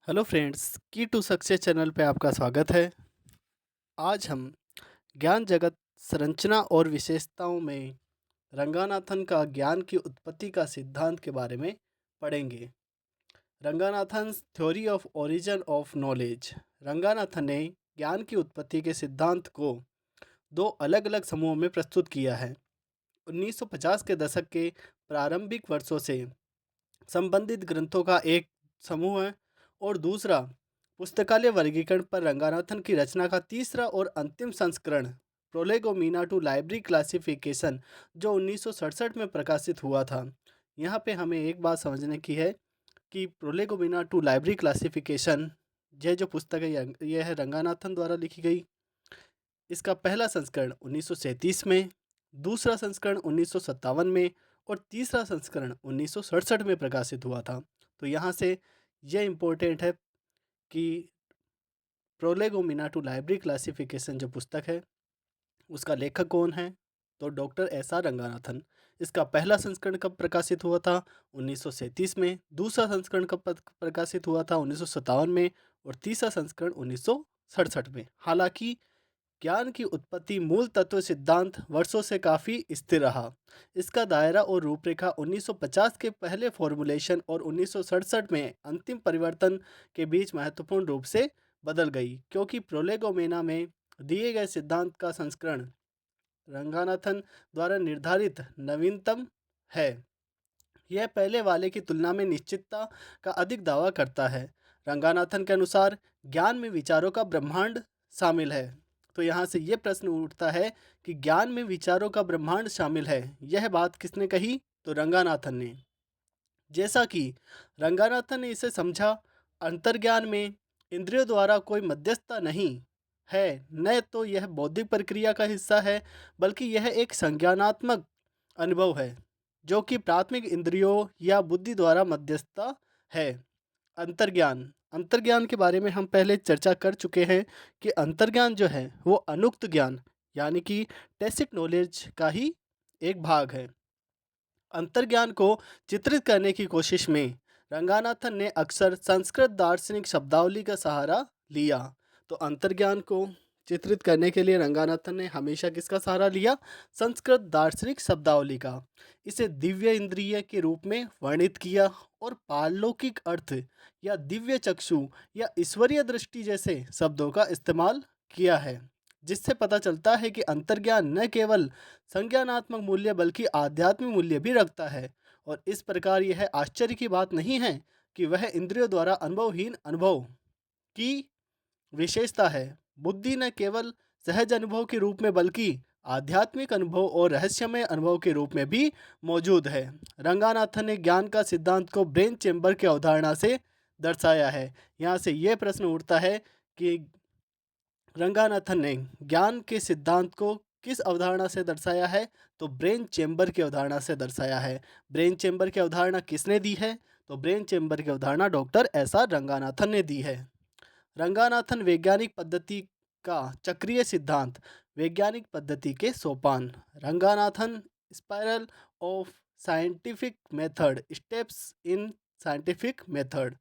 Hello friends, की to success channel पे आपका स्वागत है। आज हम ज्ञान जगत संरचना और विशेषताओं में रंगानाथन का ज्ञान की उत्पत्ति का सिद्धांत के बारे में पढ़ेंगे। Ranganathan's theory of origin of knowledge. Ranganathan ने ज्ञान की उत्पत्ति के सिद्धांत को दो अलग अलग समूहों में प्रस्तुत किया है। 1950 के दशक के प्रारंभिक वर्षों से संबंधित ग्रंथों का एक समूह है और दूसरा पुस्तकालय वर्गीकरण पर रंगानाथन की रचना का तीसरा और अंतिम संस्करण प्रोलेगोमिना टू लाइब्रेरी क्लासिफिकेशन जो 1967 में प्रकाशित हुआ था। यहाँ पे हमें एक बात समझने की है कि प्रोलेगोमिना टू लाइब्रेरी क्लासिफिकेशन यह जो पुस्तक है यह है रंगानाथन द्वारा लिखी गई। इसका पहला संस्करण 1937 में, दूसरा संस्करण 1957 में और तीसरा संस्करण 1967 में प्रकाशित हुआ था। तो यहाँ से यह इम्पोर्टेंट है कि प्रोलेगोमिना टू लाइब्रेरी क्लासिफिकेशन जो पुस्तक है उसका लेखक कौन है, तो डॉक्टर एस आर रंगानाथन। इसका पहला संस्करण कब प्रकाशित हुआ था? 1937 में। दूसरा संस्करण कब प्रकाशित हुआ था? 1957 में। और तीसरा संस्करण 1967 में। हालांकि ज्ञान की उत्पत्ति मूल तत्व सिद्धांत वर्षों से काफ़ी स्थिर रहा। इसका दायरा और रूपरेखा 1950 के पहले फॉर्मूलेशन और 1967 में अंतिम परिवर्तन के बीच महत्वपूर्ण रूप से बदल गई, क्योंकि प्रोलेगोमेना में दिए गए सिद्धांत का संस्करण रंगानाथन द्वारा निर्धारित नवीनतम है। यह पहले वाले की तुलना में निश्चितता का अधिक दावा करता है। रंगानाथन के अनुसार ज्ञान में विचारों का ब्रह्मांड शामिल है। तो यहाँ से ये प्रश्न उठता है कि ज्ञान में विचारों का ब्रह्मांड शामिल है, यह बात किसने कही? तो रंगानाथन ने। जैसा कि रंगानाथन ने इसे समझा, अंतर्ज्ञान में इंद्रियों द्वारा कोई मध्यस्थता नहीं है, न तो यह बौद्धिक प्रक्रिया का हिस्सा है, बल्कि यह एक संज्ञानात्मक अनुभव है जो कि प्राथमिक इंद्रियों या बुद्धि द्वारा मध्यस्थता है। अंतर्ज्ञान अंतर्ज्ञान के बारे में हम पहले चर्चा कर चुके हैं कि अंतर्ज्ञान जो है वो अनुक्त ज्ञान यानी कि टैसिट नॉलेज का ही एक भाग है। अंतर्ज्ञान को चित्रित करने की कोशिश में रंगानाथन ने अक्सर संस्कृत दार्शनिक शब्दावली का सहारा लिया। तो अंतर्ज्ञान को चित्रित करने के लिए रंगानाथन ने हमेशा किसका सहारा लिया? संस्कृत दार्शनिक शब्दावली का। इसे दिव्य इंद्रिय के रूप में वर्णित किया और पारलौकिक अर्थ या दिव्य चक्षु या ईश्वरीय दृष्टि जैसे शब्दों का इस्तेमाल किया है, जिससे पता चलता है कि अंतर्ज्ञान न केवल संज्ञानात्मक मूल्य बल्कि आध्यात्मिक मूल्य भी रखता है। और इस प्रकार यह आश्चर्य की बात नहीं है कि वह इंद्रियों द्वारा अनुभवहीन अनुभव की विशेषता है। बुद्धि न केवल सहज अनुभव के रूप में बल्कि आध्यात्मिक अनुभव और रहस्यमय अनुभव के रूप में भी मौजूद है। रंगानाथन ने ज्ञान का सिद्धांत को ब्रेन चेंबर की अवधारणा से दर्शाया है। यहाँ से यह प्रश्न उठता है कि रंगानाथन ने ज्ञान के सिद्धांत को किस अवधारणा से दर्शाया है? तो ब्रेन चेंबर की अवधारणा से दर्शाया है। ब्रेन चेंबर की अवधारणा किसने दी है? तो ब्रेन चेंबर की अवधारणा डॉक्टर एस आर रंगानाथन ने दी है। रंगानाथन वैज्ञानिक पद्धति का चक्रीय सिद्धांत। वैज्ञानिक पद्धति के सोपान। Ranganathan spiral of scientific method, steps in scientific method.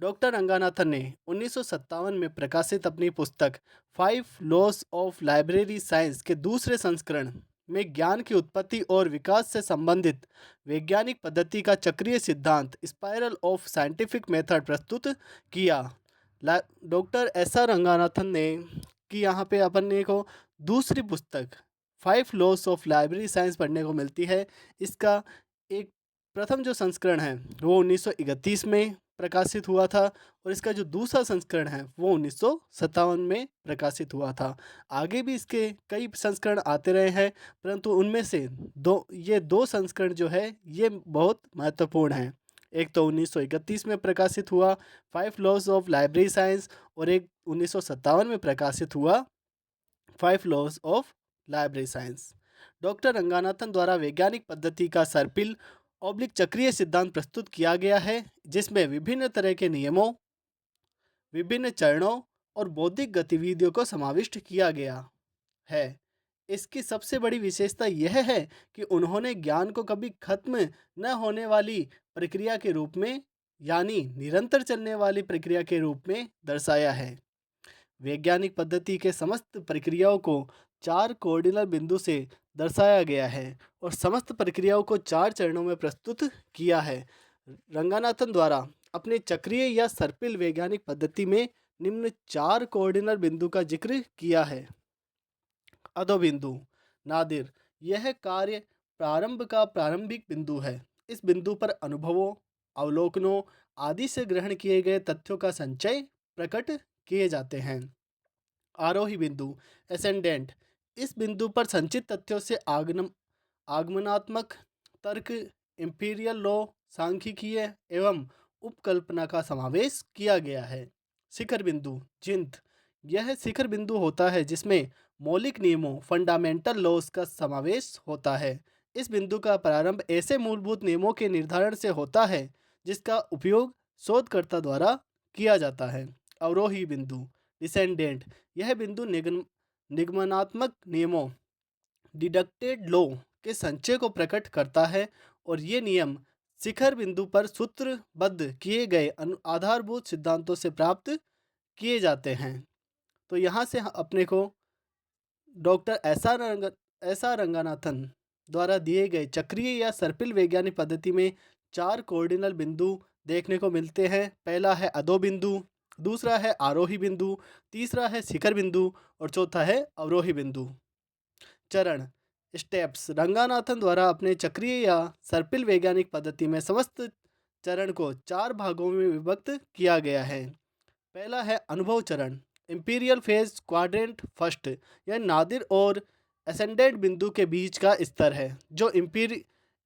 Doctor Ranganathan ने 1957 में प्रकाशित अपनी पुस्तक 5 लॉस ऑफ लाइब्रेरी साइंस के दूसरे संस्करण में ज्ञान की उत्पत्ति और विकास से संबंधित वैज्ञानिक पद्धति का चक्रीय सिद्धांत स्पाइरल ऑफ साइंटिफिक मेथड प्रस्तुत किया। डॉक्टर एस आर रंगानाथन ने कि यहाँ पे अपन को दूसरी पुस्तक 5 लॉस ऑफ लाइब्रेरी साइंस पढ़ने को मिलती है। इसका एक प्रथम जो संस्करण है वो 1931 में प्रकाशित हुआ था और इसका जो दूसरा संस्करण है वो 1957 में प्रकाशित हुआ था। आगे भी इसके कई संस्करण आते रहे हैं, परंतु उनमें से ये दो संस्करण जो है ये बहुत महत्वपूर्ण हैं। एक तो 1931 में प्रकाशित हुआ 5 लॉस ऑफ लाइब्रेरी साइंस और एक 1957 में प्रकाशित हुआ 5 loss of library science. Doctor Ranganathan द्वारा वैज्ञानिक पद्धति का सर्पिल ऑब्लिक चक्रीय सिद्धांत प्रस्तुत किया गया है, जिसमें विभिन्न तरह के नियमों, विभिन्न चरणों और बौद्धिक गतिविधियों को समाविष्ट किया गया है। इसकी सबसे बड़ी विशेषता यह है कि उन्होंने ज्ञान को कभी खत्म न होने वाली प्रक्रिया के रूप में यानी निरंतर चलने वाली प्रक्रिया के रूप में दर्शाया है। वैज्ञानिक पद्धति के समस्त प्रक्रियाओं को 4 कोऑर्डिनल बिंदु से दर्शाया गया है और समस्त प्रक्रियाओं को 4 चरणों में प्रस्तुत किया है। रंगानाथन द्वारा अपने चक्रीय या सर्पिल वैज्ञानिक पद्धति में निम्न 4 कोऑर्डिनल बिंदु का जिक्र किया है। अधोबिंदु नादिर, यह कार्य प्रारंभ का प्रारंभिक बिंदु है। इस बिंदु पर अनुभवों, अवलोकनों आदि से ग्रहण किए गए तथ्यों का संचय प्रकट किए जाते हैं। आरोही बिंदु एसेंडेंट, इस बिंदु पर संचित तथ्यों से आगमनात्मक तर्क, इंपीरियल लॉ, सांख्यिकीय एवं उपकल्पना का समावेश किया गया है। शिखर बिंदु जिंत, यह शिखर बिंदु होता है जिसमें मौलिक नियमों फंडामेंटल लॉज का समावेश होता है। इस बिंदु का प्रारंभ ऐसे मूलभूत नियमों के निर्धारण से होता है जिसका उपयोग शोधकर्ता द्वारा किया जाता है। अवरोही बिंदु डिसेंडेंट, यह बिंदु निगमनात्मक नियमों डिडक्टेड लॉ के संचय को प्रकट करता है और ये नियम शिखर बिंदु पर सूत्रबद्ध किए गए आधारभूत सिद्धांतों से प्राप्त किए जाते हैं। तो यहाँ से अपने को डॉक्टर एस आर रंगानाथन द्वारा दिए गए चक्रीय या सर्पिल वैज्ञानिक पद्धति में 4 कोऑर्डिनल बिंदु देखने को मिलते हैं। पहला है अधो बिंदु, दूसरा है आरोही बिंदु, तीसरा है शिखर बिंदु और चौथा है अवरोही बिंदु। चरण स्टेप्स, रंगानाथन द्वारा अपने चक्रीय या सर्पिल वैज्ञानिक पद्धति में समस्त चरण को 4 भागों में विभक्त किया गया है। पहला है अनुभव चरण, इंपीरियल फेज क्वाड्रेंट फर्स्ट, यह नादिर और एसेंडेंट बिंदु के बीच का स्तर है जो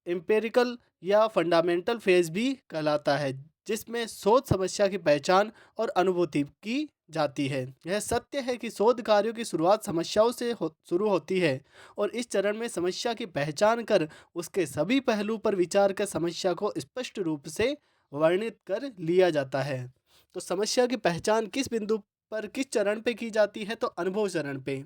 एम्पिरिकल या फंडामेंटल फेज भी कहलाता है, जिसमें शोध समस्या की पहचान और अनुभूति की जाती है। यह सत्य है कि शोध कार्यों की शुरुआत समस्याओं से शुरू होती है और इस चरण में समस्या की पहचान कर उसके सभी पहलू पर विचार कर समस्या को स्पष्ट रूप से वर्णित कर लिया जाता है। तो समस्या की पहचान किस बिंदु पर किस चरण पे की जाती है? तो अनुभव चरण पे।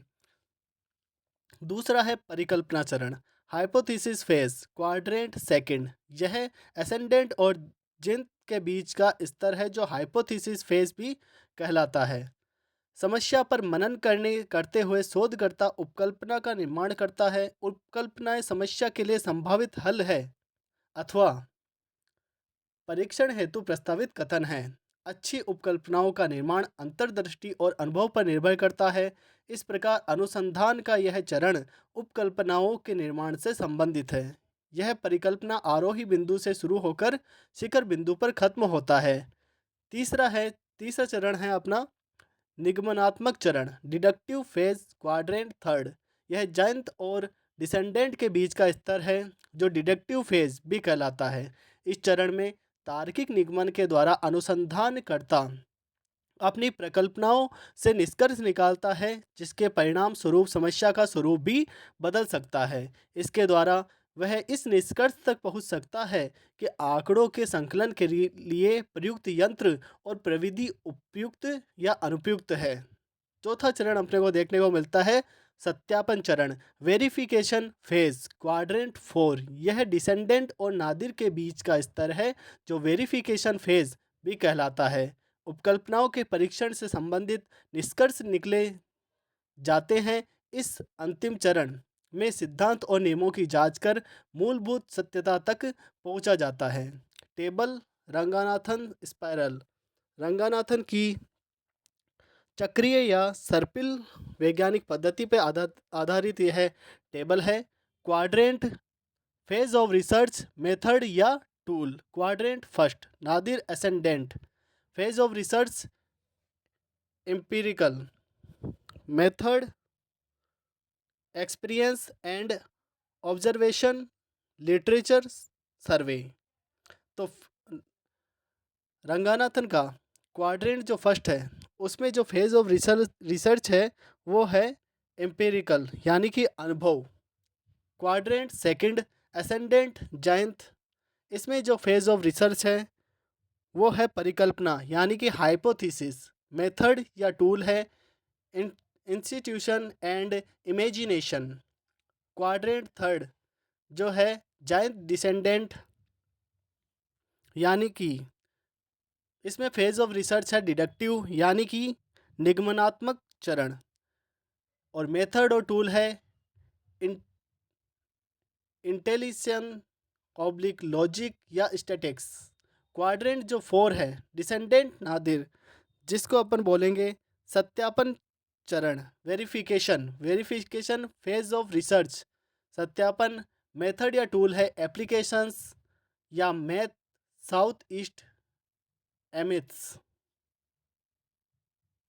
दूसरा है परिकल्पना चरण, हाइपोथेसिस फेज क्वाड्रेंट सेकंड, यह एसेंडेंट और जिंत के बीच का स्तर है जो हाइपोथेसिस फेज भी कहलाता है। समस्या पर मनन करते हुए शोधकर्ता उपकल्पना का निर्माण करता है। उपकल्पनाएं समस्या के लिए संभावित हल है अथवा परीक्षण हेतु प्रस्तावित कथन है। अच्छी उपकल्पनाओं का निर्माण अंतर्दृष्टि और अनुभव पर निर्भर करता है। इस प्रकार अनुसंधान का यह चरण उपकल्पनाओं के निर्माण से संबंधित है। यह परिकल्पना आरोही बिंदु से शुरू होकर शिखर बिंदु पर खत्म होता है। तीसरा चरण है अपना निगमनात्मक चरण, डिडक्टिव फेज क्वाड्रेंट थर्ड, यह जायंत और डिसेंडेंट के बीच का स्तर है जो डिडक्टिव फेज भी कहलाता है। इस चरण में तार्किक निगमन के द्वारा अनुसंधान करता अपनी प्रकल्पनाओं से निष्कर्ष निकालता है जिसके परिणाम स्वरूप समस्या का स्वरूप भी बदल सकता है। इसके द्वारा वह इस निष्कर्ष तक पहुंच सकता है कि आंकड़ों के संकलन के लिए प्रयुक्त यंत्र और प्रविधि उपयुक्त या अनुपयुक्त है। चौथा चरण अपने को देखने को मिलता है सत्यापन चरण, वेरिफिकेशन फेज क्वाड्रेंट फोर, यह डिसेंडेंट और नादिर के बीच का स्तर है जो वेरिफिकेशन फेज भी कहलाता है। उपकल्पनाओं के परीक्षण से संबंधित निष्कर्ष निकले जाते हैं। इस अंतिम चरण में सिद्धांत और नियमों की जांच कर मूलभूत सत्यता तक पहुंचा जाता है। टेबल रंगानाथन स्पाइरल, रंगानाथन की चक्रीय या सर्पिल वैज्ञानिक पद्धति पर आधारित यह टेबल है। Quadrant phase of research method या tool, quadrant first nadir ascendant, phase of research empirical method experience and observation literature survey. तो रंगानाथन का क्वाड्रेंट जो फर्स्ट है उसमें जो फेज ऑफ रिसर्च है वो है एम्पिरिकल यानी कि अनुभव। क्वाड्रेंट सेकंड एसेंडेंट जायंत, इसमें जो फेज ऑफ रिसर्च है वो है परिकल्पना यानी कि हाइपोथेसिस। मेथड या टूल है institution and imagination. Quadrant third जो है जायंट डिसेंडेंट यानी कि इसमें फेज ऑफ रिसर्च है डिडक्टिव यानी कि निगमनात्मक चरण, और मेथड और टूल है इंटेलिजेंस ऑब्लिक लॉजिक या स्टैटिक्स। क्वाड्रेंट जो 4 है डिसेंडेंट नादिर, जिसको अपन बोलेंगे सत्यापन चरण, वेरिफिकेशन फेज ऑफ रिसर्च, सत्यापन मेथड या टूल है एप्लीकेशंस या मैथ साउथ ईस्ट एमिथ्स।